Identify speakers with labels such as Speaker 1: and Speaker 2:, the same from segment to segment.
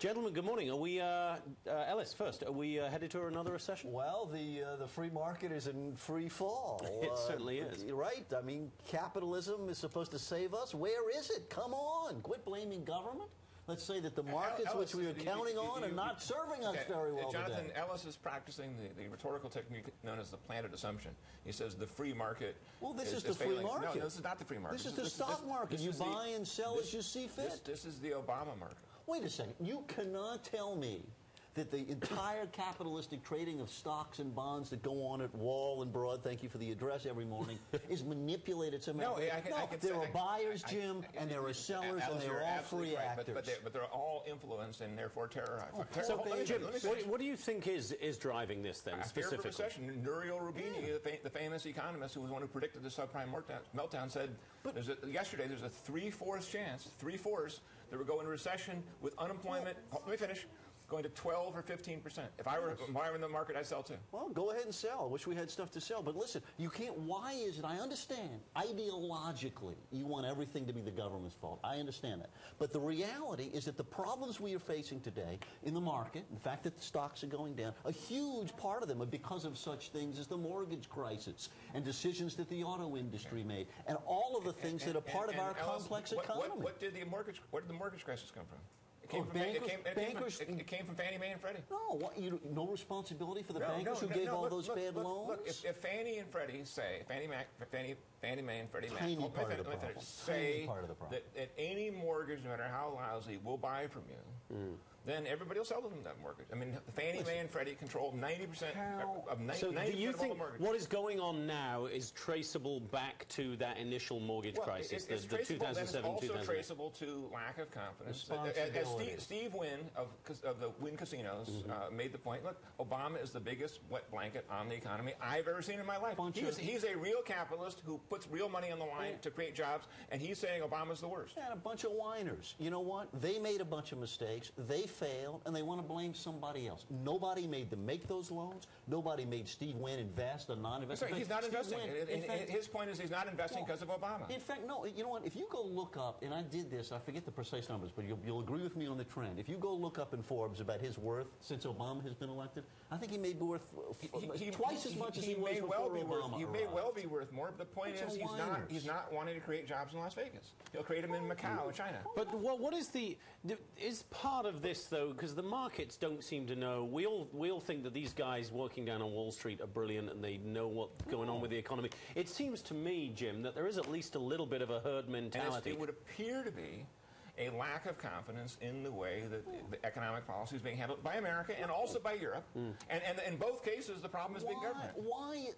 Speaker 1: Gentlemen, good morning. Are we, Ellis, first, are we headed to another recession?
Speaker 2: Well, the free market is in free fall.
Speaker 1: It certainly is.
Speaker 2: Right. I mean, capitalism is supposed to save us. Where is it? Come on. Quit blaming government. Let's say that the markets,
Speaker 3: Ellis,
Speaker 2: which we are counting on, are not serving us very well
Speaker 3: Jonathan,
Speaker 2: today.
Speaker 3: Ellis is practicing the rhetorical technique known as the planted assumption. He says the free market
Speaker 2: this is the
Speaker 3: failing.
Speaker 2: free market.
Speaker 3: No, this is not the free market.
Speaker 2: This is the stock market. You buy and sell as you see fit.
Speaker 3: This is the Obama market.
Speaker 2: Wait a second. You cannot tell me that the entire capitalistic trading of stocks and bonds that go on at Wall and Broad, thank you for the address every morning, is manipulated somehow. There are buyers, Jim, and there are sellers, and they're all free actors.
Speaker 3: But they're all influenced and therefore terrorized.
Speaker 1: So, Jim, what do you think is driving this then, specifically?
Speaker 3: Fear for recession. Nouriel Roubini, the famous economist who was one who predicted the subprime meltdown, said yesterday there's a 3/4 chance, 3/4, that we're going into recession with unemployment. Let me finish. Going to 12 or 15%. If I were in the market, I'd sell too.
Speaker 2: Well, go ahead and sell. I wish we had stuff to sell. But listen, you can't. Why is it? I understand. Ideologically, you want everything to be the government's fault. I understand that. But the reality is that the problems we are facing today in the market, the fact that the stocks are going down, a huge part of them are because of such things as the mortgage crisis and decisions that the auto industry made, and all of the things that are part of our complex economy.
Speaker 3: Where did the mortgage crisis come from? It came from Fannie Mae and Freddie.
Speaker 2: No, no responsibility for the bankers who gave all those bad loans?
Speaker 3: Look, if Fannie and Freddie say, Fannie Mae and Freddie Mac say that any mortgage, no matter how lousy, will buy from you, then everybody will sell them that mortgage. I mean, Fannie Mae and Freddie control 90% of 90%
Speaker 1: So do you
Speaker 3: of all the
Speaker 1: think
Speaker 3: mortgages.
Speaker 1: what is going on now is traceable back to that initial mortgage crisis,
Speaker 3: it's
Speaker 1: the 2007,
Speaker 3: also
Speaker 1: 2008?
Speaker 3: traceable to lack of confidence. As Steve Wynn of the Wynn Casinos made the point, look, Obama is the biggest wet blanket on the economy I've ever seen in my life. He's a real capitalist who puts real money on the line to create jobs, and he's saying Obama's the worst.
Speaker 2: And a bunch of whiners. You know what? They made a bunch of mistakes. They failed, and they want to blame somebody else. Nobody made them make those loans. Nobody made Steve Wynn invest or non-invest.
Speaker 3: Sorry, he's not investing. His point is he's not investing because of Obama.
Speaker 2: In fact, no. You know what? If you go look up, and I did this, I forget the precise numbers, but you'll agree with me on the trend. If you go look up in Forbes about his worth since Obama has been elected, I think he may be worth twice as much as he was before Obama.
Speaker 3: He may well be worth more, but the point is he's not wanting to create jobs in Las Vegas. He'll create them in Macau and China.
Speaker 1: But what is part of this, though, because the markets don't seem to know. We all think that these guys working down on Wall Street are brilliant and they know what's going on with the economy. It seems to me, Jim, that there is at least a little bit of a herd mentality.
Speaker 3: And it would appear to be a lack of confidence in the way that the economic policy is being handled by America and also by Europe. And in both cases, the problem is big government.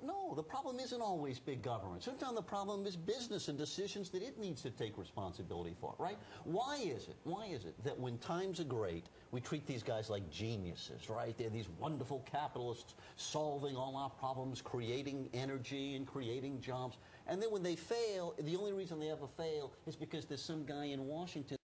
Speaker 2: No, the problem isn't always big government. Sometimes the problem is business and decisions that it needs to take responsibility for, right? Why is it that when times are great, we treat these guys like geniuses, right? They're these wonderful capitalists solving all our problems, creating energy and creating jobs. And then when they fail, the only reason they ever fail is because there's some guy in Washington